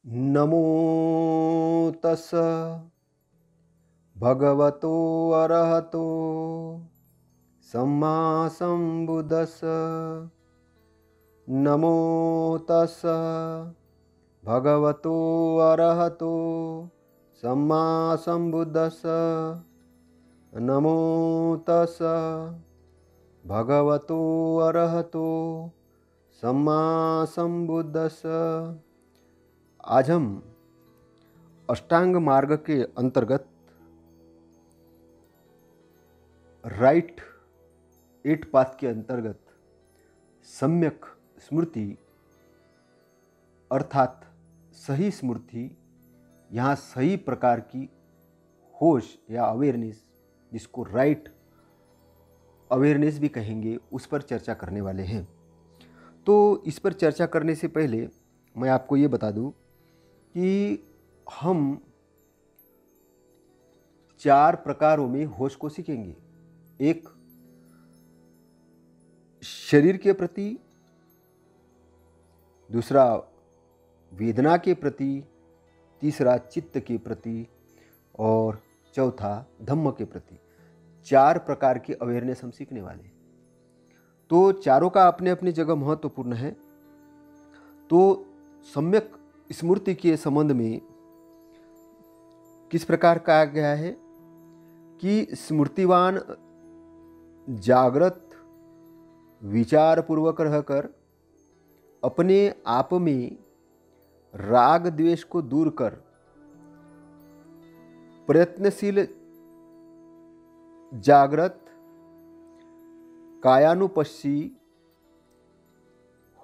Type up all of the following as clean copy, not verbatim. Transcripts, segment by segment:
नमो तस् भगवतो अरहतो सम्मा सम्बुद्धस्स। नमो तस् भगवतो अरहतो सम्मा सम्बुद्धस्स। नमो तस् भगवतो अरहतो सम्मा सम्बुद्धस्स। आज हम अष्टांग मार्ग के अंतर्गत राइट 8 पाथ के अंतर्गत सम्यक स्मृति अर्थात सही स्मृति, यहाँ सही प्रकार की होश या अवेयरनेस, जिसको राइट अवेयरनेस भी कहेंगे, उस पर चर्चा करने वाले हैं। तो इस पर चर्चा करने से पहले मैं आपको ये बता दूं कि हम 4 प्रकारों में होश को सीखेंगे। एक शरीर के प्रति, दूसरा वेदना के प्रति, तीसरा चित्त के प्रति और चौथा धम्म के प्रति। 4 प्रकार की अवेयरनेस हम सीखने वाले हैं। तो चारों का अपने अपनी जगह महत्वपूर्ण है। तो सम्यक स्मृति के संबंध में किस प्रकार कहा गया है कि स्मृतिवान जागृत विचार पूर्वक रहकर अपने आप में राग द्वेष को दूर कर प्रयत्नशील जागृत कायानुपस्सी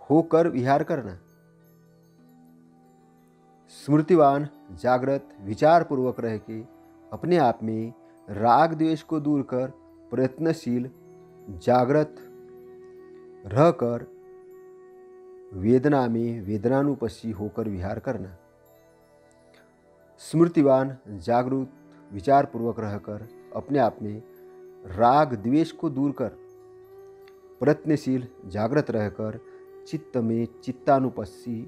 होकर विहार करना। स्मृतिवान जागृत विचार पूर्वक रह के अपने आप में राग द्वेष को दूर कर प्रयत्नशील जागृत रहकर वेदना में वेदनानुपस्सी होकर विहार करना। स्मृतिवान जागृत विचार पूर्वक रहकर अपने आप में राग द्वेष को दूर कर प्रयत्नशील जागृत रहकर चित्त में चित्तानुपस्सी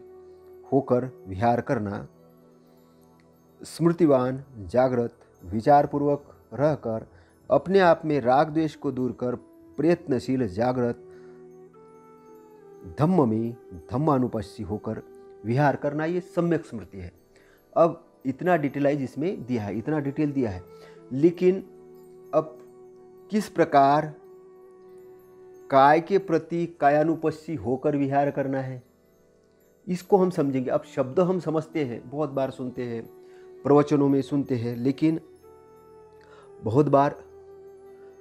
होकर विहार करना। स्मृतिवान जागृत विचार पूर्वक रहकर अपने आप में राग द्वेष को दूर कर प्रयत्नशील जागृत धम्म में धम्मानुपस्सी होकर विहार करना, ये सम्यक स्मृति है। अब इतना डिटेलाइज इसमें दिया है, इतना डिटेल दिया है, लेकिन अब किस प्रकार काय के प्रति कायानुपस्सी होकर विहार करना है, इसको हम समझेंगे। अब शब्द हम समझते हैं, बहुत बार सुनते हैं, प्रवचनों में सुनते हैं, लेकिन बहुत बार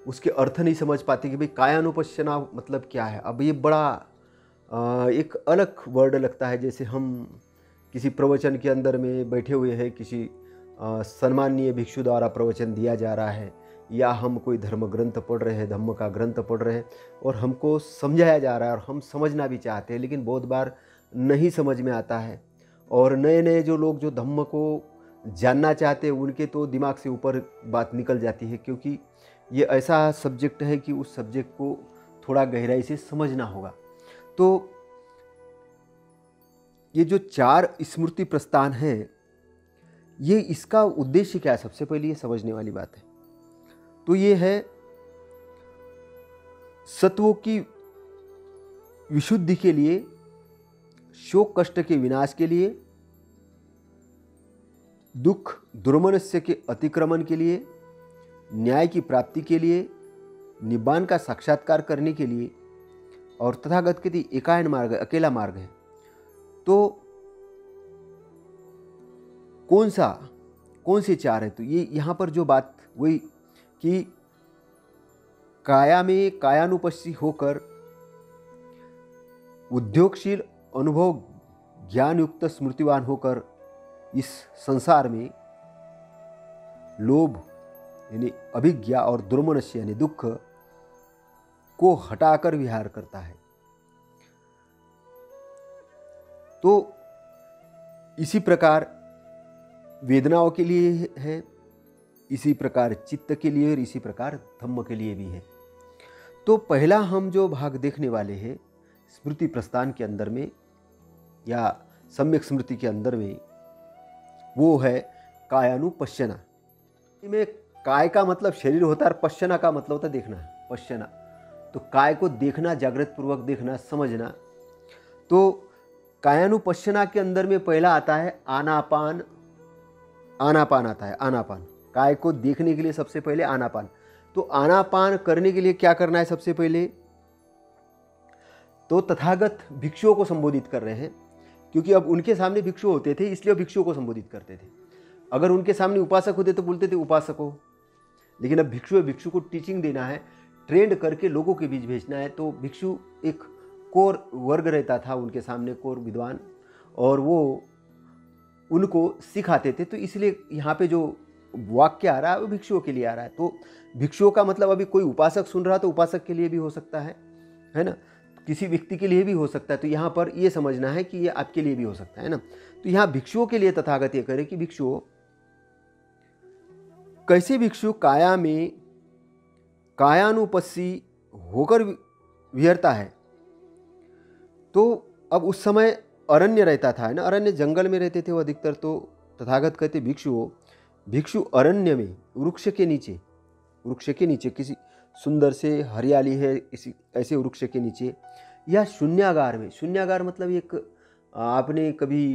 उसके अर्थ नहीं समझ पाते कि भाई कायानुपस्सना मतलब क्या है। अब ये बड़ा एक अलग वर्ड लगता है, जैसे हम किसी प्रवचन के अंदर में बैठे हुए हैं, किसी सम्माननीय भिक्षु द्वारा प्रवचन दिया जा रहा है, या हम कोई धर्म ग्रंथ पढ़ रहे हैं, धम्म का ग्रंथ पढ़ रहे हैं, और हमको समझाया जा रहा है और हम समझना भी चाहते हैं, लेकिन बहुत बार नहीं समझ में आता है। और नए नए जो लोग जो धम्म को जानना चाहते हैं, उनके तो दिमाग से ऊपर बात निकल जाती है, क्योंकि ये ऐसा सब्जेक्ट है कि उस सब्जेक्ट को थोड़ा गहराई से समझना होगा। तो ये जो 4 स्मृति प्रस्थान हैं, ये इसका उद्देश्य क्या है, सबसे पहले ये समझने वाली बात है। तो ये है सत्वों की विशुद्धि के लिए, शोक कष्ट के विनाश के लिए, दुख दुर्मनस्य के अतिक्रमण के लिए, न्याय की प्राप्ति के लिए, निब्बान का साक्षात्कार करने के लिए, और तथागत के लिए एकायन मार्ग, अकेला मार्ग है। तो कौन से 4 है? तो ये यहाँ पर जो बात वही कि काया में कायानुपस्सी होकर उद्योगशील अनुभव ज्ञान युक्त स्मृतिवान होकर इस संसार में लोभ यानी अभिज्ञा और दुर्मनस्य यानी दुख को हटाकर विहार करता है। तो इसी प्रकार वेदनाओं के लिए है, इसी प्रकार चित्त के लिए और इसी प्रकार धम्म के लिए भी है। तो पहला हम जो भाग देखने वाले हैं स्मृति प्रस्थान के अंदर में या सम्यक स्मृति के अंदर में वो है कायानुपश्यना। में काय का मतलब शरीर होता है और पश्यना का मतलब होता है देखना, पश्यना। तो काय को देखना, जागृत पूर्वक देखना, समझना। तो कायानुपश्यना के अंदर में पहला आता है आनापान। आनापान आता है, आनापान। काय को देखने के लिए सबसे पहले आनापान। तो आनापान करने के लिए क्या करना है? सबसे पहले तो तथागत भिक्षुओं को संबोधित कर रहे हैं, क्योंकि अब उनके सामने भिक्षु होते थे इसलिए भिक्षुओं को संबोधित करते थे। अगर उनके सामने उपासक होते तो बोलते थे उपासकों। लेकिन अब भिक्षु है, भिक्षु को टीचिंग देना है, ट्रेंड करके लोगों के बीच भेजना है। तो भिक्षु एक कोर वर्ग रहता था उनके सामने, कोर विद्वान, और वो उनको सिखाते थे। तो इसलिए यहाँ पे जो वाक्य आ रहा है वो भिक्षुओं के लिए आ रहा है। तो भिक्षुओं का मतलब अभी कोई उपासक सुन रहा तो उपासक के लिए भी हो सकता है ना, किसी व्यक्ति के लिए भी हो सकता है। तो यहाँ पर ये समझना है कि ये आपके लिए भी हो सकता है ना। तो यहाँ भिक्षुओं के लिए तथागत ये करे कि भिक्षुओं, कैसे भिक्षु काया में कायानुपस्सी होकर विहरता है। तो अब उस समय अरण्य रहता था, है ना, अरण्य जंगल में रहते थे वो अधिकतर। तो तथागत कहते भिक्षु अरण्य में वृक्ष के नीचे किसी सुंदर से हरियाली है इसी ऐसे वृक्ष के नीचे, या शून्यागार में। शून्यागार मतलब एक आपने कभी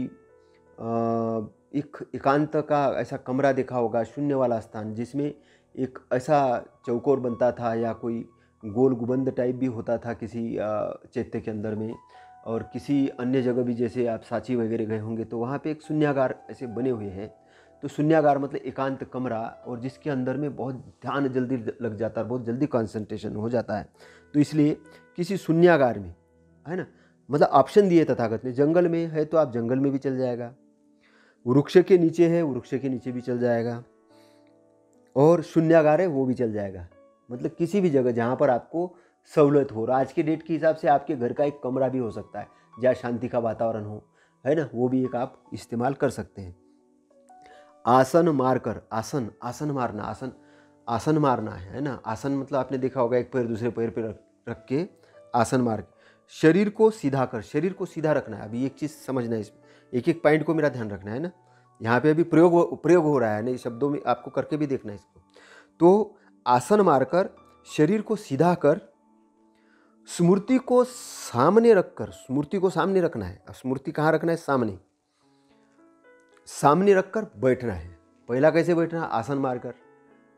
एक एकांत का ऐसा कमरा देखा होगा, शून्य वाला स्थान, जिसमें एक ऐसा चौकोर बनता था या कोई गोल गुबंद टाइप भी होता था किसी चैत्य के अंदर में। और किसी अन्य जगह भी, जैसे आप सांची वगैरह गए होंगे तो वहाँ पे एक शून्यागार ऐसे बने हुए हैं। तो शून्यागार मतलब एकांत कमरा, और जिसके अंदर में बहुत ध्यान जल्दी लग जाता है, बहुत जल्दी कंसंट्रेशन हो जाता है। तो इसलिए किसी शून्यागार में, है ना, मतलब ऑप्शन दिए तथागत ने। जंगल में है तो आप जंगल में भी चल जाएगा, वृक्ष के नीचे है वृक्ष के नीचे भी चल जाएगा, और शून्यागार है वो भी चल जाएगा। मतलब किसी भी जगह जहाँ पर आपको सहूलत हो। आज के डेट के हिसाब से आपके घर का एक कमरा भी हो सकता है जहाँ शांति का वातावरण हो, है ना, वो भी एक आप इस्तेमाल कर सकते हैं। आसन मारकर, आसन मारना है ना। आसन मतलब आपने देखा होगा एक पैर दूसरे पैर पे रख के आसन मार के। शरीर को सीधा कर, शरीर को सीधा रखना है। अभी एक चीज़ समझना है, इसमें एक एक पॉइंट को मेरा ध्यान रखना है ना। यहाँ पे अभी प्रयोग हो रहा है ना, शब्दों में आपको करके भी देखना है इसको। तो आसन मारकर शरीर को सीधा कर, स्मृति को सामने रखकर, स्मृति को सामने रखना है। अब स्मृति कहाँ रखना है? सामने रखकर बैठना है। पहला कैसे बैठना है? आसन मारकर,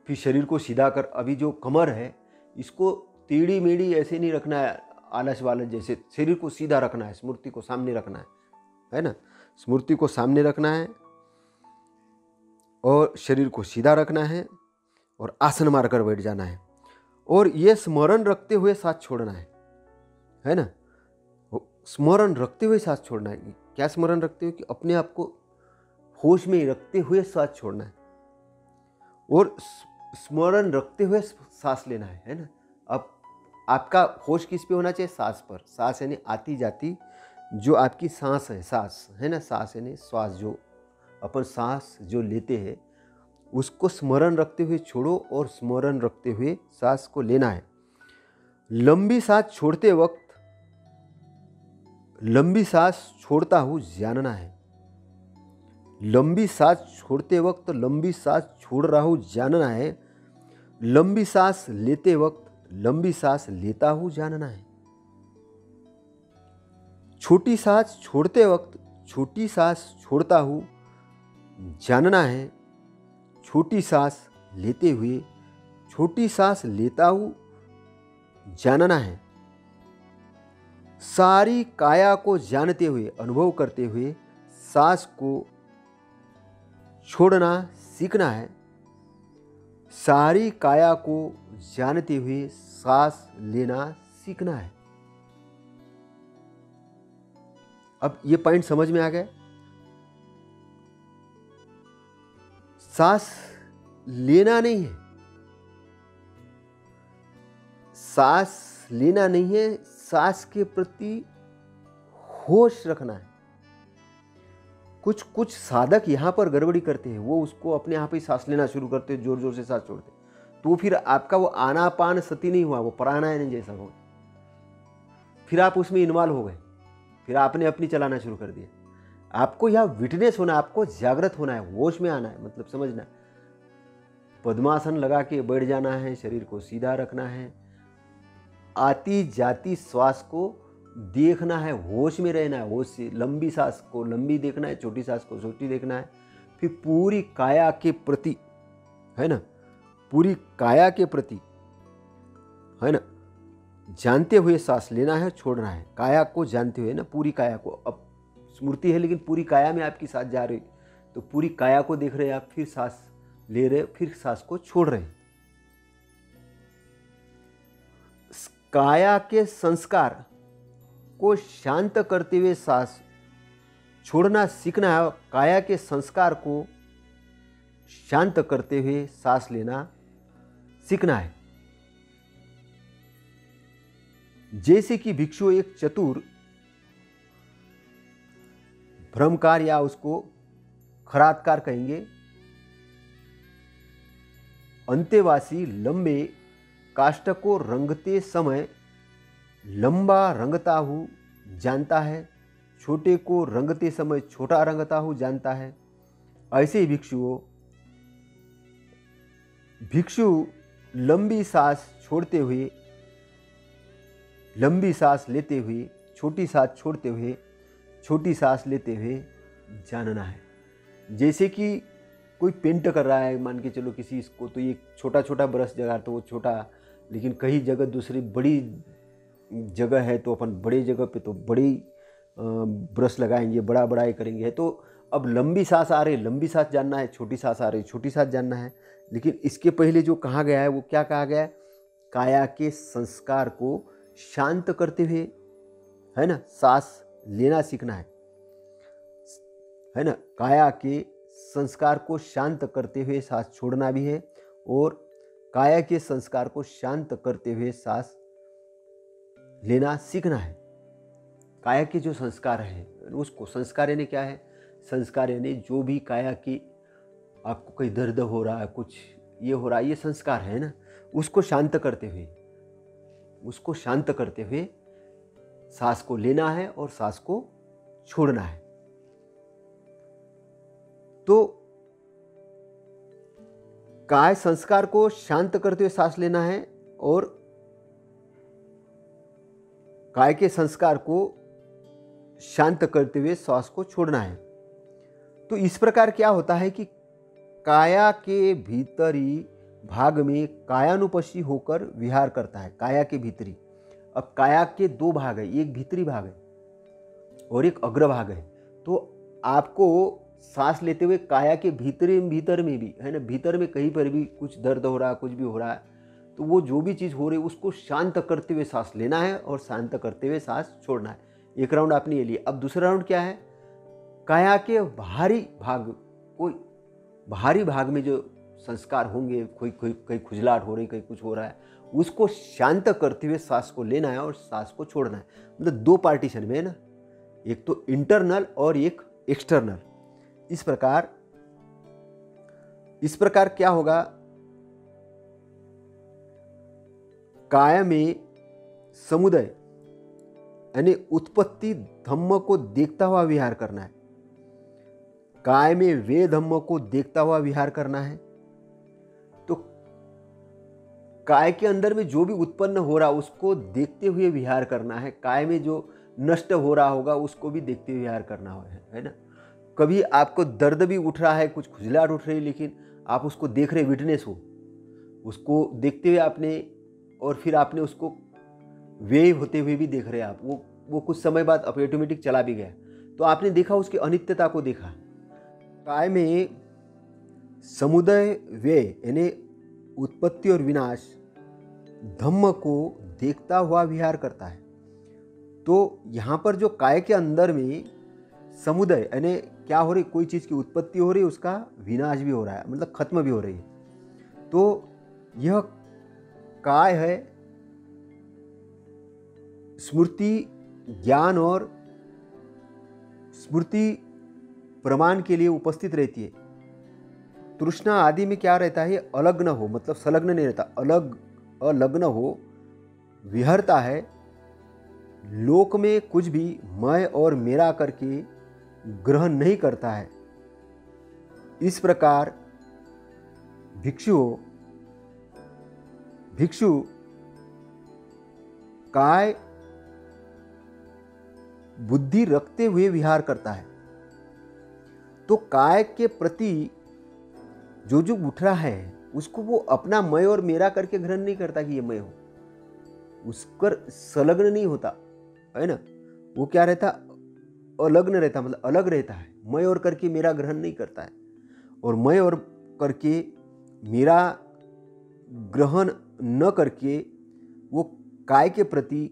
फिर शरीर को सीधा कर। अभी जो कमर है इसको टेढ़ी मेढ़ी ऐसे नहीं रखना है आलस वालस जैसे, शरीर को सीधा रखना है, स्मृति को सामने रखना है ना। स्मृति को सामने रखना है और शरीर को सीधा रखना है और आसन मारकर बैठ जाना है। और ये स्मरण रखते हुए सांस छोड़ना है ना। स्मरण रखते हुए सांस छोड़ना है। क्या स्मरण रखते हुए? कि अपने आप को होश में रखते हुए सांस छोड़ना है, और स्मरण रखते हुए सांस लेना है ना। अब आपका होश किस पे होना चाहिए? सांस पर। सांस यानी आती जाती जो आपकी सांस है, सांस है ना, सांस यानी श्वास, जो अपन सांस जो लेते हैं उसको स्मरण रखते हुए छोड़ो और स्मरण रखते हुए सांस को लेना है। लंबी सांस छोड़ते वक्त लंबी सांस छोड़ता हूँ जानना है। लंबी सांस छोड़ते वक्त लंबी सांस छोड़ रहा हूँ जानना है। लंबी सांस लेते वक्त लंबी सांस लेता हूँ जानना है। छोटी सांस छोड़ते वक्त छोटी सांस छोड़ता हूँ जानना है। छोटी सांस लेते हुए छोटी सांस लेता हूँ जानना है। सारी काया को जानते हुए, अनुभव करते हुए सांस को छोड़ना सीखना है। सारी काया को जानते हुए सांस लेना सीखना है। अब ये पॉइंट समझ में आ गया? सांस लेना नहीं है, सांस लेना नहीं है, सांस के प्रति होश रखना है। कुछ साधक यहाँ पर गड़बड़ी करते हैं, वो उसको अपने आप ही सांस लेना शुरू करते हैं, जोर जोर से सांस छोड़ते, तो फिर आपका वो आनापान सती नहीं हुआ, वो प्राणायाम जैसा हो। फिर आप उसमें इन्वॉल्व हो गए, फिर आपने अपनी चलाना शुरू कर दिया। आपको यह विटनेस होना, आपको जागृत होना है, होश में आना है, मतलब समझना। पद्मासन लगा के बैठ जाना है, शरीर को सीधा रखना है, आती जाती श्वास को देखना है, होश में रहना है, होश से लंबी सांस को लंबी देखना है, छोटी सांस को छोटी देखना है। फिर पूरी काया के प्रति, है ना, पूरी काया के प्रति, है ना, जानते हुए सांस लेना है, छोड़ना है। काया को जानते हुए ना, पूरी काया को। अब स्मृति है लेकिन पूरी काया में आपकी सांस जा रही, तो पूरी काया को देख रहे हैं आप, फिर सांस ले रहे, फिर सांस को छोड़ रहे हैं। काया के संस्कार को शांत करते हुए सांस छोड़ना सीखना है। काया के संस्कार को शांत करते हुए सांस लेना सीखना है। जैसे कि भिक्षु एक चतुर भ्रमकार या उसको खरातकार कहेंगे, अंतेवासी लंबे काष्ठ को रंगते समय लंबा रंगता हूँ जानता है, छोटे को रंगते समय छोटा रंगता हूँ जानता है। ऐसे ही भिक्षु लंबी सांस छोड़ते हुए, लंबी सांस लेते हुए, छोटी सांस छोड़ते हुए, छोटी सांस लेते हुए जानना है। जैसे कि कोई पेंट कर रहा है, मान के चलो किसी इसको, तो ये छोटा छोटा ब्रश जगह तो वो छोटा, लेकिन कहीं जगह दूसरी बड़ी जगह है तो अपन बड़े जगह पे तो बड़ी ब्रश लगाएंगे, बड़ा बड़ा ही करेंगे। तो अब लंबी सांस आ रही, लंबी सांस जानना है, छोटी सांस आ रही, छोटी सांस जानना है। लेकिन इसके पहले जो कहा गया है वो क्या कहा गया है? काया के संस्कार को शांत करते हुए, है ना, सांस लेना सीखना है ना। काया के संस्कार को शांत करते हुए सांस छोड़ना भी है, और काया के संस्कार को शांत करते हुए सांस लेना सीखना है। काया के जो संस्कार है उसको, संस्कार यानी क्या है? संस्कार यानी जो भी काया की आपको कोई दर्द हो रहा है, कुछ ये हो रहा है, ये संस्कार है ना, उसको शांत करते हुए, उसको शांत करते हुए सांस को लेना है और सांस को छोड़ना है। तो काय संस्कार को शांत करते हुए सांस लेना है और काय के संस्कार को शांत करते हुए श्वास को छोड़ना है। तो इस प्रकार क्या होता है कि काया के भीतरी भाग में कायानुपस्सी होकर विहार करता है। काया के भीतरी, अब काया के दो भाग है, एक भीतरी भाग है और एक अग्रभाग है। तो आपको सांस लेते हुए काया के भीतर में भी, है ना, भीतर में कहीं पर भी कुछ दर्द हो रहा है, कुछ भी हो रहा है, तो वो जो भी चीज़ हो रही है उसको शांत करते हुए सांस लेना है और शांत करते हुए सांस छोड़ना है। एक राउंड आपने ये लिया। अब दूसरा राउंड क्या है? काया के बाहरी भाग, कोई बाहरी भाग में जो संस्कार होंगे, कोई कहीं खुजलाहट हो रही, कहीं कुछ हो रहा है, उसको शांत करते हुए सांस को लेना है और सांस को छोड़ना है। मतलब दो पार्टीशन में है ना, एक तो इंटरनल और एक एक्सटर्नल। इस प्रकार क्या होगा? काया में समुदय यानी उत्पत्ति धम्म को देखता हुआ विहार करना है। काय में वे धम्म को देखता हुआ विहार करना है। तो काय के अंदर में जो भी उत्पन्न हो रहा उसको देखते हुए विहार करना है। काय में जो नष्ट हो रहा होगा उसको भी देखते हुए विहार करना है ना। कभी आपको दर्द भी उठ रहा है, कुछ खुजलाहट उठ रही है, लेकिन आप उसको देख रहे, विटनेस हो, उसको देखते हुए आपने, और फिर आपने उसको वे होते हुए भी देख रहे आप, वो कुछ समय बाद ऑटोमेटिक चला भी गया, तो आपने देखा उसकी अनित्यता को देखा। काय में समुदय वे यानी उत्पत्ति और विनाश धम्म को देखता हुआ विहार करता है। तो यहाँ पर जो काय के अंदर में समुदय यानी क्या हो रही, कोई चीज़ की उत्पत्ति हो रही, उसका विनाश भी हो रहा है, मतलब खत्म भी हो रही है। तो यह काय है स्मृति ज्ञान और स्मृति प्रमाण के लिए उपस्थित रहती है। तृष्णा आदि में क्या रहता है? अलग्न हो, मतलब संलग्न नहीं रहता, अलग्न हो, विहरता है। लोक में कुछ भी मैं और मेरा करके ग्रहण नहीं करता है। इस प्रकार भिक्षु काय बुद्धि रखते हुए विहार करता है। तो काय के प्रति जो उठ रहा है उसको वो अपना मैं और मेरा करके ग्रहण नहीं करता कि ये मैं हूं, उसकर संलग्न नहीं होता है ना। वो क्या रहता, अलग्न रहता, मतलब अलग रहता है। मैं और करके मेरा ग्रहण नहीं करता है, और मैं और करके मेरा ग्रहण न करके वो काय के प्रति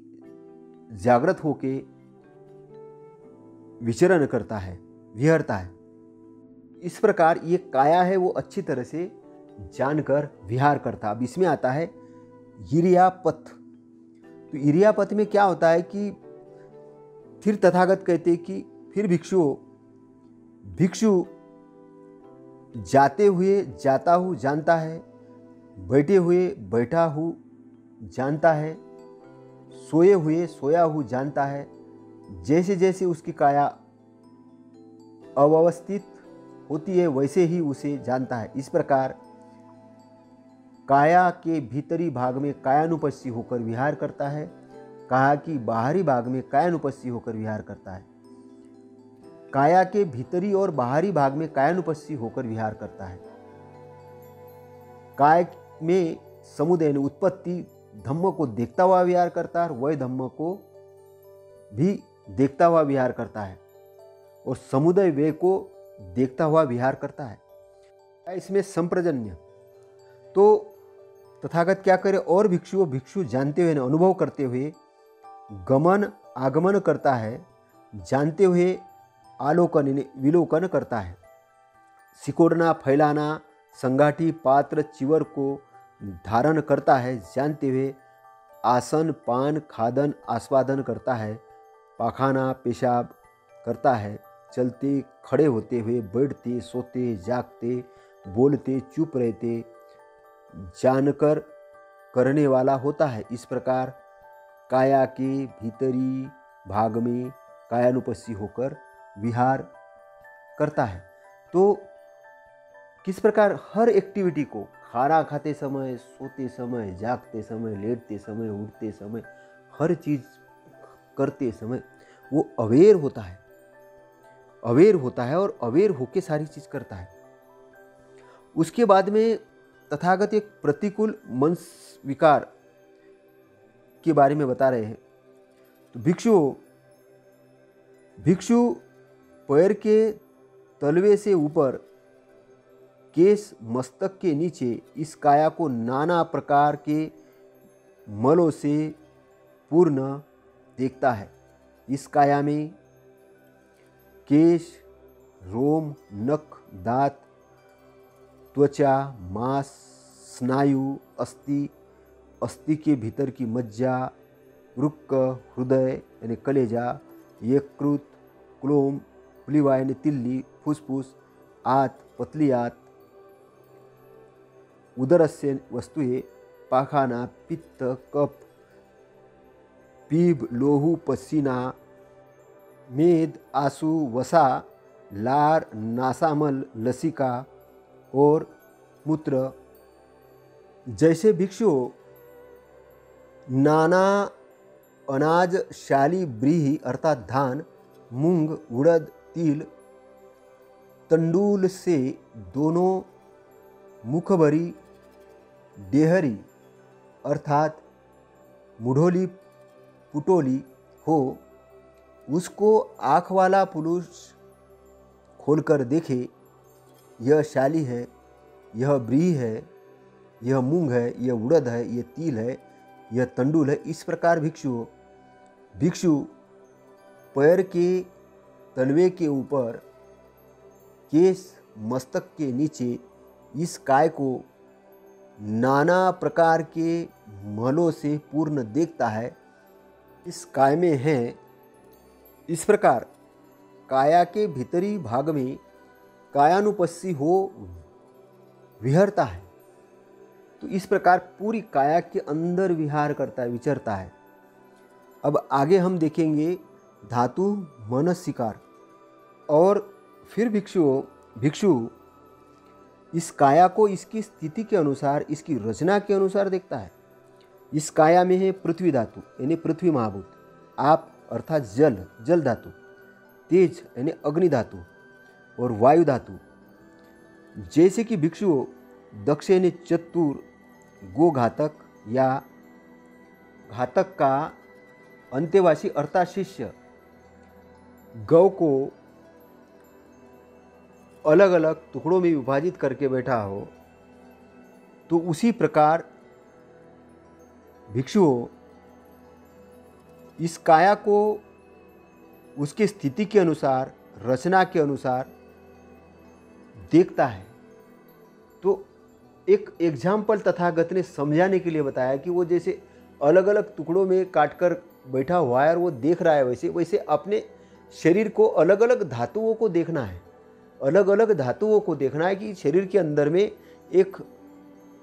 जागृत होके विचरण करता है, विहरता है। इस प्रकार ये काया है वो अच्छी तरह से जानकर विहार करता। अब इसमें आता है इरियापथ। तो इरियापथ में क्या होता है कि फिर तथागत कहते कि फिर भिक्षु जाते हुए जाता हूँ जानता है, बैठे हुए बैठा हूँ जानता है, सोए हुए सोया हूँ जानता है। जैसे जैसे उसकी काया अव्यवस्थित होती है वैसे ही उसे जानता है। इस प्रकार काया के भीतरी भाग में कायानुपस्सी होकर विहार करता है, काया की बाहरी भाग में कायानुपस्सी होकर विहार करता है। काया के भीतरी और बाहरी भाग में कायानुपस्सी होकर विहार करता है। काय में समुदय उत्पत्ति धम्म को देखता हुआ विहार करता है, और वह धम्म को भी देखता हुआ विहार करता है, और समुदय वे को देखता हुआ विहार करता है। इसमें संप्रजन्य। तो तथागत क्या करे, और भिक्षु जानते हुए, अनुभव करते हुए गमन आगमन करता है, जानते हुए आलोकन विलोकन करता है। सिकोड़ना फैलाना, संगाठी पात्र चिवर को धारण करता है, जानते हुए आसन पान खादन आस्वादन करता है। पाखाना पेशाब करता है, चलते खड़े होते हुए, बैठते सोते जागते बोलते चुप रहते जानकर करने वाला होता है। इस प्रकार काया के भीतरी भाग में कायानुपस्सी होकर विहार करता है। तो किस प्रकार हर एक्टिविटी को, खाना खाते समय, सोते समय, जागते समय, लेटते समय, उठते समय, हर चीज करते समय वो अवेयर होता है, और अवेयर होके सारी चीज करता है। उसके बाद में तथागत एक प्रतिकूल मन विकार के बारे में बता रहे हैं। तो भिक्षु पैर के तलवे से ऊपर केस मस्तक के नीचे इस काया को नाना प्रकार के मलों से पूर्ण देखता है। इस काया में केश, रोम, नख, दांत, त्वचा, मांस, स्नायु, अस्थि के भीतर की मज्जा, वृक्क, हृदय यानी कलेजा, यकृत, क्लोम, प्लीवा यानी तिल्ली, फुसफुस, आत, पतली आत, उदरस्य वस्तुएं, पाखाना, पित्त, कफ, पीभ, लोहू, पसीना, मेद, आंसू, वसा, लार, नासामल, लसिका और मूत्र। जैसे भिक्षु नाना अनाज शाली ब्रीही अर्थात धान, मूंग, उड़द, तिल, तंडूल से दोनों मुखभरी डेहरी अर्थात मुढ़ोली पुटोली हो, उसको आँख वाला पुरुष खोलकर देखे, यह शाली है, यह ब्रीही है, यह मूंग है, यह उड़द है, यह तिल है, यह तंडुल है। इस प्रकार भिक्षु पैर के तलवे के ऊपर केस मस्तक के नीचे इस काय को नाना प्रकार के मलों से पूर्ण देखता है। इस काय में है, इस प्रकार काया के भीतरी भाग में कायानुपस्सी हो विहरता है। तो इस प्रकार पूरी काया के अंदर विहार करता है, विचरता है। अब आगे हम देखेंगे धातु मनसिकार और फिर भिक्षु इस काया को इसकी स्थिति के अनुसार, इसकी रचना के अनुसार देखता है। इस काया में है पृथ्वी धातु यानी पृथ्वी महाभूत, आप अर्थात जल धातु, तेज यानी अग्नि धातु और वायु धातु। जैसे कि भिक्षु दक्ष यानी चतुर, गो घातक या घातक का अंतेवासी अर्थात शिष्य गौ को अलग अलग टुकड़ों में विभाजित करके बैठा हो, तो उसी प्रकार भिक्षु इस काया को उसके स्थिति के अनुसार, रचना के अनुसार देखता है। तो एक एग्जाम्पल तथागत ने समझाने के लिए बताया कि वो जैसे अलग अलग टुकड़ों में काटकर बैठा हुआ है और वो देख रहा है, वैसे अपने शरीर को अलग अलग धातुओं को देखना है, अलग अलग धातुओं को देखना है कि शरीर के अंदर में एक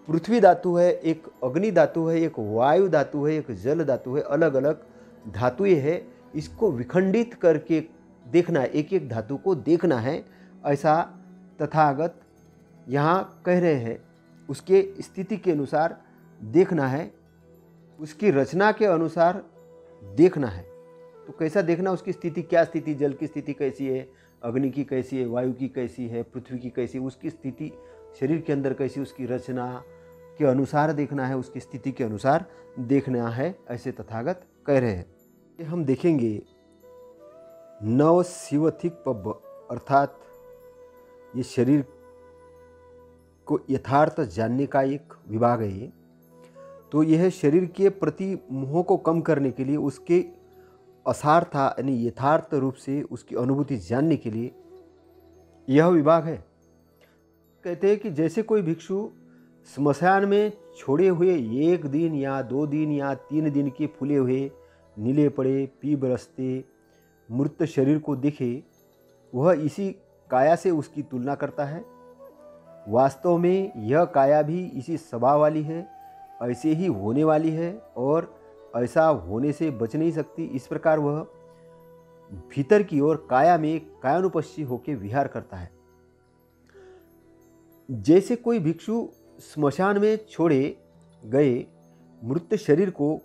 पृथ्वी धातु है, एक अग्नि धातु है, एक वायु धातु है, एक जल धातु है, अलग अलग धातुएं है। इसको विखंडित करके देखना है, एक एक धातु को देखना है, ऐसा तथागत यहाँ कह रहे हैं। उसके स्थिति के अनुसार देखना है, उसकी रचना के अनुसार देखना है। तो कैसा देखना, उसकी स्थिति, क्या स्थिति, जल की स्थिति कैसी है, अग्नि की कैसी है, वायु की कैसी है, पृथ्वी की कैसी, उसकी स्थिति शरीर के अंदर कैसी, उसकी रचना के अनुसार देखना है, उसकी स्थिति के अनुसार देखना है, ऐसे तथागत कह रहे हैं। हम देखेंगे नव शिवथिक पब, अर्थात ये शरीर को यथार्थ जानने का एक विभाग है ये। तो यह शरीर के प्रति मोह को कम करने के लिए, उसके असार्था यानी यथार्थ रूप से उसकी अनुभूति जानने के लिए यह विभाग है। कहते हैं कि जैसे कोई भिक्षु स्मशान में छोड़े हुए 1 दिन या 2 दिन या 3 दिन के फूले हुए, नीले पड़े, पी बरसते मृत शरीर को देखे, वह इसी काया से उसकी तुलना करता है। वास्तव में यह काया भी इसी स्वभाव वाली है, ऐसे ही होने वाली है और ऐसा होने से बच नहीं सकती। इस प्रकार वह भीतर की ओर काया में कायानुपस्सी होकर विहार करता है। जैसे कोई भिक्षु स्मशान में छोड़े गए मृत शरीर को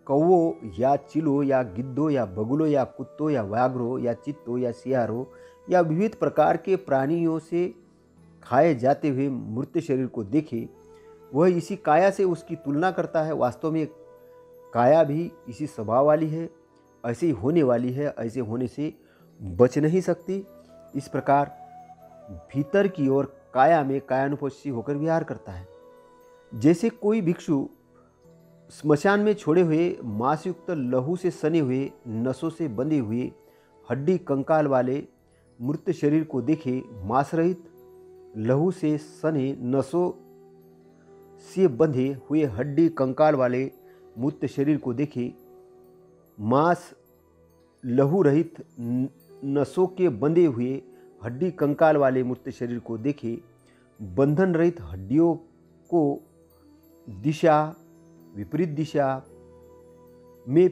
कौवों या चिलों या गिद्धों या बगुलों या कुत्तों या व्याघ्रों या चित्तों या सियारों या विविध प्रकार के प्राणियों से खाए जाते हुए मृत शरीर को देखे, वह इसी काया से उसकी तुलना करता है। वास्तव में काया भी इसी स्वभाव वाली है, ऐसे ही होने वाली है, ऐसे होने से बच नहीं सकती। इस प्रकार भीतर की ओर काया में कायानुपस्सी होकर विहार करता है। जैसे कोई भिक्षु स्मशान में छोड़े हुए मांसयुक्त लहू से सने हुए, नसों से बंधे हुए, हड्डी कंकाल वाले मृत शरीर को देखे, मांस रहित लहू से सने, नसों से बंधे हुए हड्डी कंकाल वाले मृत शरीर को देखे, मांस लहू रहित नसों के बंधे हुए हड्डी कंकाल वाले मृत शरीर को देखे, बंधन रहित हड्डियों को दिशा विपरीत दिशा में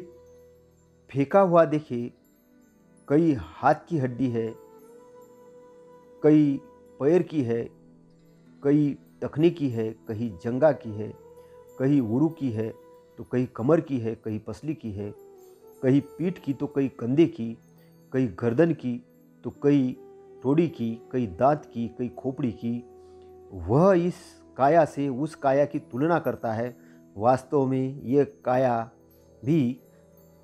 फेंका हुआ देखे, कई हाथ की हड्डी है, कई पैर की है, कई टखने की है, कहीं जंगा की है, कहीं उरु की है, तो कहीं कमर की है, कहीं पसली की है, कहीं पीठ की तो कहीं कंधे की, कहीं गर्दन की तो कहीं ठोड़ी की, कहीं दांत की, कहीं खोपड़ी की। वह इस काया से उस काया की तुलना करता है। वास्तव में यह काया भी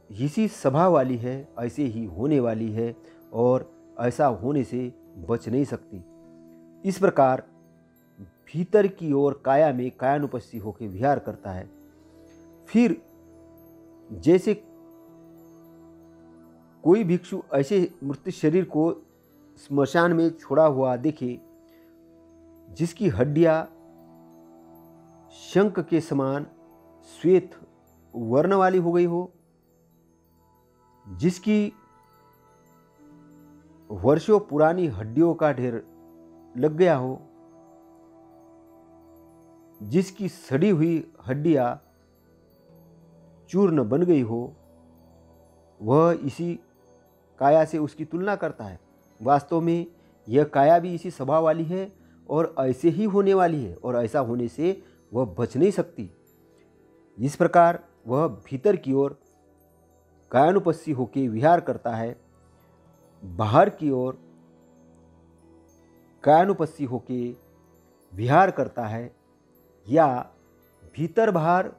इसी स्वभाव वाली है, ऐसे ही होने वाली है और ऐसा होने से बच नहीं सकती। इस प्रकार भीतर की ओर काया में कायानुपस्सी होकर विहार करता है। फिर जैसे कोई भिक्षु ऐसे मृत शरीर को स्मशान में छोड़ा हुआ देखे, जिसकी हड्डियां शंख के समान श्वेत वर्ण वाली हो गई हो, जिसकी वर्षों पुरानी हड्डियों का ढेर लग गया हो, जिसकी सड़ी हुई हड्डियां चूर्ण बन गई हो, वह इसी काया से उसकी तुलना करता है। वास्तव में यह काया भी इसी स्वभाव वाली है और ऐसे ही होने वाली है, और ऐसा होने से वह बच नहीं सकती। इस प्रकार वह भीतर की ओर कायानुपस्सी होकर विहार करता है, बाहर की ओर कायानुपस्सी होकर विहार करता है, या भीतर बाहर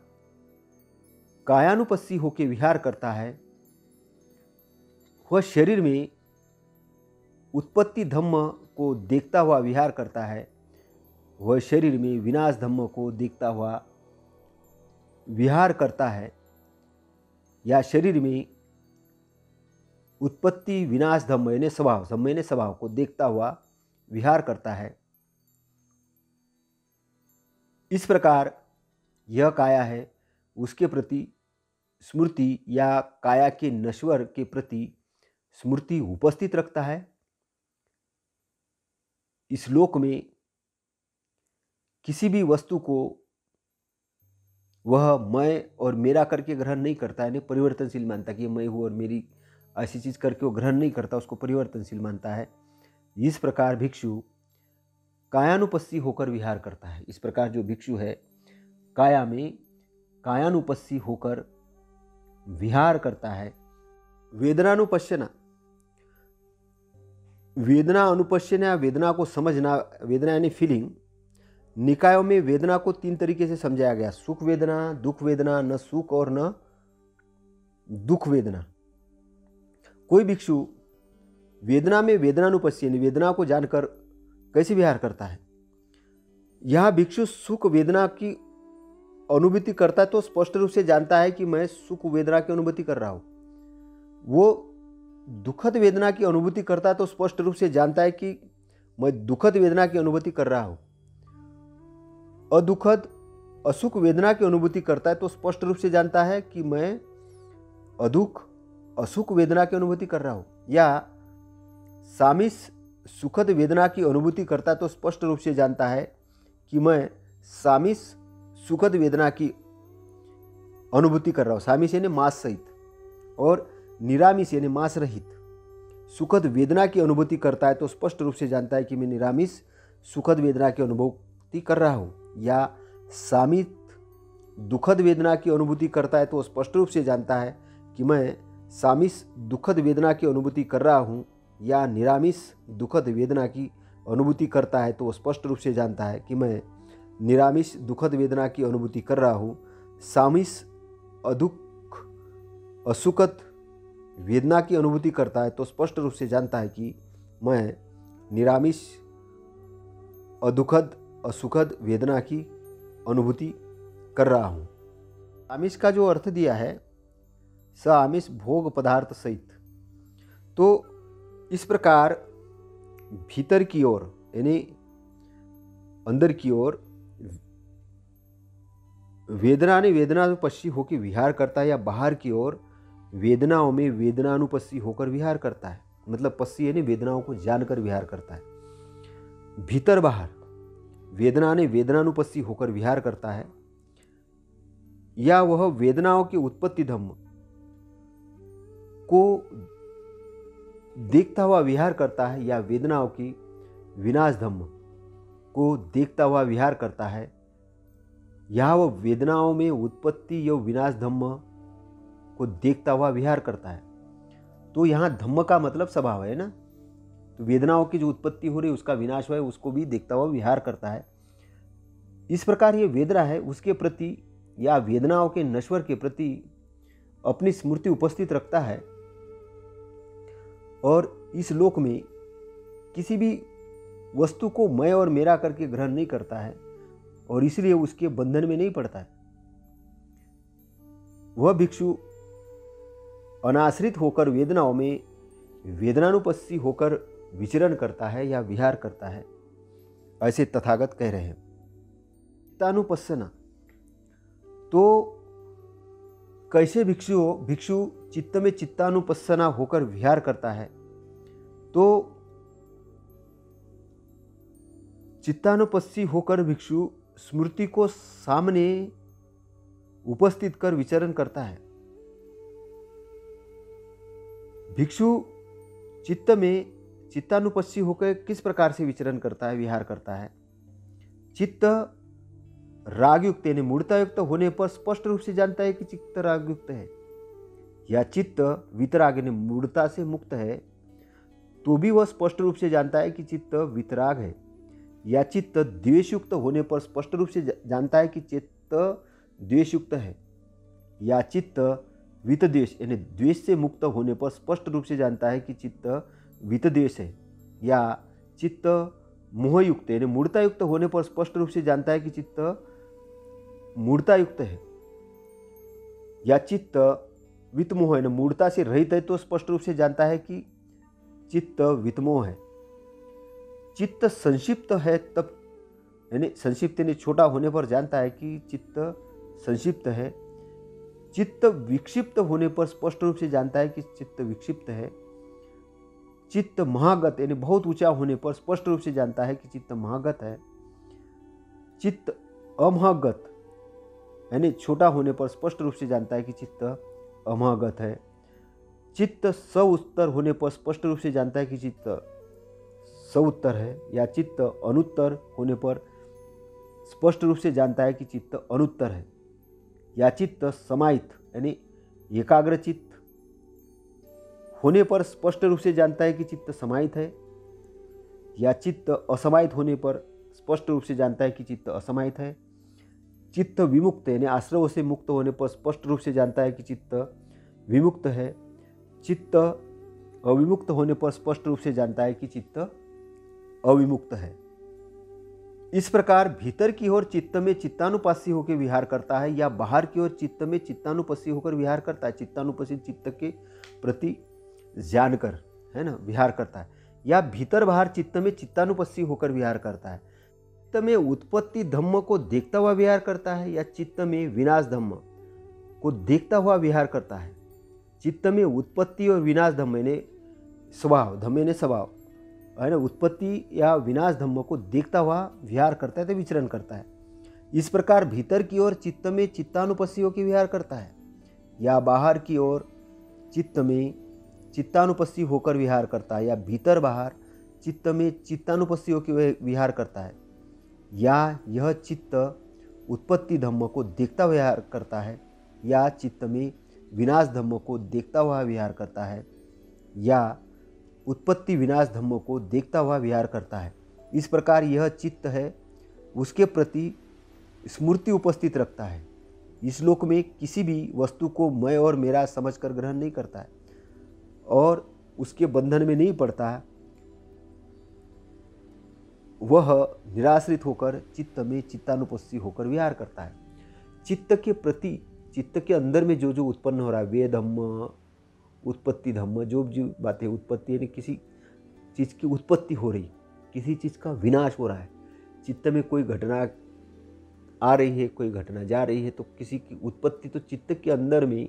कायानुपस्सी होकर विहार करता है। वह शरीर में उत्पत्ति धम्म को देखता हुआ विहार करता है, वह शरीर में विनाश धम्म को देखता हुआ विहार करता है, या शरीर में उत्पत्ति विनाश धम्म यानी स्वभाव को देखता हुआ विहार करता है। इस प्रकार यह काया है उसके प्रति स्मृति या काया के नश्वर के प्रति स्मृति उपस्थित रखता है। इस लोक में किसी भी वस्तु को वह मैं और मेरा करके ग्रहण नहीं करता है, परिवर्तनशील मानता कि मैं हूँ और मेरी ऐसी चीज़ करके वो ग्रहण नहीं करता, उसको परिवर्तनशील मानता है। इस प्रकार भिक्षु कायानुपस्सी होकर विहार करता है। इस प्रकार जो भिक्षु है काया में कायानुपस्सी होकर विहार करता है। वेदनानुपश्यना, वेदना अनुपश्यना, वेदना को समझना, वेदना यानी फीलिंग। निकायों में वेदना को 3 तरीके से समझाया गया, सुख वेदना, दुख वेदना, न सुख और न दुख वेदना। कोई भिक्षु वेदना में वेदनानुपस्सी यानी वेदना को जानकर कैसे विहार करता है। यह भिक्षु सुख वेदना की अनुभूति करता है तो स्पष्ट रूप से जानता है कि मैं सुख वेदना की अनुभूति कर रहा हूँ। वो दुखद वेदना की अनुभूति करता है तो स्पष्ट रूप से जानता है कि मैं दुखद वेदना की अनुभूति कर रहा हूँ। अदुखद असुख वेदना की अनुभूति करता है तो स्पष्ट रूप से जानता है कि मैं अदुख असुख वेदना की अनुभूति कर रहा हूँ। या सामिस सुखद वेदना की अनुभूति करता है तो स्पष्ट रूप से जानता है कि मैं सामिस सुखद वेदना की अनुभूति कर रहा हूँ। सामिस यानी मांस सहित, और निरामिष यानी मांस रहित सुखद वेदना की अनुभूति करता है तो स्पष्ट रूप से जानता है कि मैं निरामिष सुखद वेदना की अनुभूति कर रहा हूँ। या सामित दुखद वेदना की अनुभूति करता है तो स्पष्ट रूप से जानता है कि मैं सामिष दुखद वेदना की अनुभूति कर रहा हूँ। या निरामिष दुखद वेदना की अनुभूति करता है तो स्पष्ट रूप से जानता है कि मैं निरामिष दुखद वेदना की अनुभूति कर रहा हूँ। सामिष अदुख असुखद वेदना की अनुभूति करता है तो स्पष्ट रूप से जानता है कि मैं निरामिष अदुखद असुखद वेदना की अनुभूति कर रहा हूँ। आमिष का जो अर्थ दिया है स आमिष भोग पदार्थ सहित। तो इस प्रकार भीतर की ओर यानी अंदर की ओर वेदना ने वेदनानुपस्सी होकर विहार करता है, या बाहर की ओर वेदनाओं में वेदनानुपस्सी होकर विहार करता है। मतलब पस्सी यानी वेदनाओं को जानकर विहार करता है। भीतर बाहर वेदना ने वेदनानुपस्सी होकर विहार करता है, या वह वेदनाओं की उत्पत्ति धम्म को देखता हुआ विहार करता है, या वेदनाओं की विनाश धम्म को देखता हुआ विहार करता है, या वह वेदनाओं में उत्पत्ति या विनाश धम्म को देखता हुआ विहार करता है। तो यहाँ धम्म का मतलब स्वभाव है ना, तो वेदनाओं की जो उत्पत्ति हो रही है उसका विनाश है उसको भी देखता हुआ विहार करता है। इस प्रकार ये वेदना है उसके प्रति या वेदनाओं के नश्वर के प्रति अपनी स्मृति उपस्थित रखता है, और इस लोक में किसी भी वस्तु को मैं और मेरा करके ग्रहण नहीं करता है, और इसलिए उसके बंधन में नहीं पड़ता है। वह भिक्षु अनाश्रित होकर वेदनाओं में वेदनानुपस्सी होकर विचरण करता है या विहार करता है, ऐसे तथागत कह रहे हैं। चित्तानुपस्सना, तो कैसे भिक्षु चित्त में चित्तानुपस्सना होकर विहार करता है। तो चित्तानुपस्सी होकर भिक्षु स्मृति को सामने उपस्थित कर विचरण करता है। भिक्षु चित्त में चित्तानुपस्सी होकर किस प्रकार से विचरण करता है, विहार करता है। चित्त रागयुक्त यानी मूर्तायुक्त होने पर स्पष्ट रूप से जानता है कि चित्त रागयुक्त है, या चित्त वितराग यानी मूर्ता से मुक्त है तो भी वह स्पष्ट रूप से जानता है कि चित्त वितराग है, या चित्त द्वेषयुक्त होने पर स्पष्ट रूप से जानता है कि चित्त द्वेषयुक्त है, या चित्त वितद्वेष यानी द्वेष से मुक्त होने पर स्पष्ट रूप से जानता है कि चित्त वितद्वेष है, या चित्त मोहयुक्त यानी मूर्तायुक्त होने पर स्पष्ट रूप से जानता है कि चित्त मूर्तायुक्त है, या चित्त वितमोह यानी मूर्ता से रहित है तो स्पष्ट रूप से जानता है कि चित्त वितमोह है। चित्त संक्षिप्त है तब यानी संक्षिप्त यानी छोटा होने पर जानता है कि चित्त संक्षिप्त है। चित्त विक्षिप्त होने पर स्पष्ट रूप से जानता है कि चित्त विक्षिप्त है। चित्त महागत यानी बहुत ऊंचा होने पर स्पष्ट रूप से जानता है कि चित्त महागत है। चित्त अमहागत यानी छोटा होने पर स्पष्ट रूप से जानता है कि चित्त अमहागत है। चित्त सउत्तर होने पर स्पष्ट रूप से जानता है कि चित्त सउत्तर है, या चित्त अनुत्तर होने पर स्पष्ट रूप से जानता है कि चित्त अनुत्तर है, या चित्त समाहित यानी एकाग्रचित्त होने पर स्पष्ट रूप से जानता है कि चित्त समाहित है, या चित्त असमाहित होने पर स्पष्ट रूप से जानता है कि चित्त असमाहित है। चित्त विमुक्त यानी आश्रव से मुक्त होने पर स्पष्ट रूप से जानता है कि चित्त विमुक्त है। चित्त अविमुक्त होने पर स्पष्ट रूप से जानता है कि चित्त अविमुक्त है। इस प्रकार भीतर की ओर चित्त में चित्तानुपास्य होकर विहार करता है, या बाहर की ओर चित्त में चित्तानुपस्सी होकर विहार करता है। चित्तानुपस्सी चित्त के प्रति जानकर है ना विहार करता है, या भीतर बाहर चित्त में चित्तानुपस्सी होकर विहार करता है। चित्त में उत्पत्ति धम्म को देखता हुआ विहार करता है, या चित्त में विनाश धम्म को देखता हुआ विहार करता है। चित्त में उत्पत्ति और विनाश धम्म यानी स्वभाव, धम्म यानी स्वभाव है ना, उत्पत्ति या विनाश धम्म को देखता हुआ विहार करता है तो विचरण करता है। इस प्रकार भीतर की ओर चित्त में चित्तानुपस्सी होकर विहार करता है, या बाहर की ओर चित्त में चित्तानुपस्सी होकर विहार करता है, या भीतर बाहर चित्त में चित्तानुपस्सी होकर विहार करता है, या यह चित्त उत्पत्ति धम्म को देखता हुआ विहार करता है, या चित्त में विनाश धम्म को देखता हुआ विहार करता है, या उत्पत्ति विनाश धम्मों को देखता हुआ विहार करता है। इस प्रकार यह चित्त है उसके प्रति स्मृति उपस्थित रखता है। इस लोक में किसी भी वस्तु को मैं और मेरा समझकर ग्रहण नहीं करता है और उसके बंधन में नहीं पड़ता है। वह निराश्रित होकर चित्त में चित्तानुपस्सी होकर विहार करता है। चित्त के प्रति, चित्त के अंदर में जो जो उत्पन्न हो रहा है, वे धम्म, उत्पत्ति धम्म, जो बातें उत्पत्ति यानी किसी चीज़ की उत्पत्ति हो रही, किसी चीज़ का विनाश हो रहा है, चित्त में कोई घटना आ रही है, कोई घटना जा रही है, तो किसी की उत्पत्ति तो चित्त के अंदर में,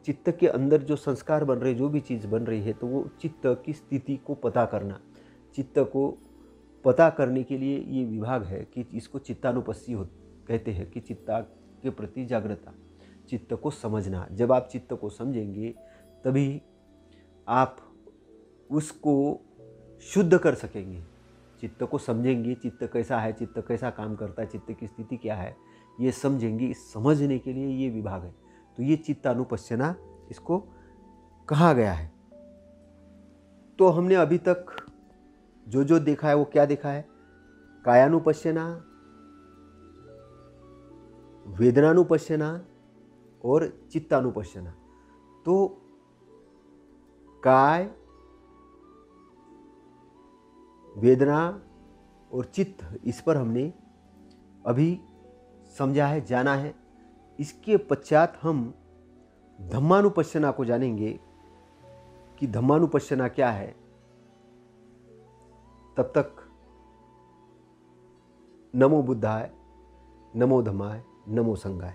चित्त के अंदर जो संस्कार बन रहे, जो भी चीज़ बन रही है, तो वो चित्त की स्थिति को पता करना, चित्त को पता करने के लिए ये विभाग है कि इसको चित्तानुपस्सी कहते हैं, कि चित्ता के प्रति जागृता, चित्त को समझना। जब आप चित्त को समझेंगे तभी आप उसको शुद्ध कर सकेंगे। चित्त को समझेंगे, चित्त कैसा है, चित्त कैसा काम करता है, चित्त की स्थिति क्या है, ये समझेंगे। इस समझने के लिए ये विभाग है। तो ये चित्तानुपस्सना इसको कहा गया है। तो हमने अभी तक जो जो देखा है वो क्या देखा है? कायानुपस्सना, वेदनानुपस्सना और चित्तानुपस्सना। तो काय, वेदना और चित्त, इस पर हमने अभी समझा है, जाना है। इसके पश्चात हम धम्मानुपस्सना को जानेंगे कि धम्मानुपस्सना क्या है। तब तक नमो बुद्धाय, नमो धम्माय, नमो संघाय।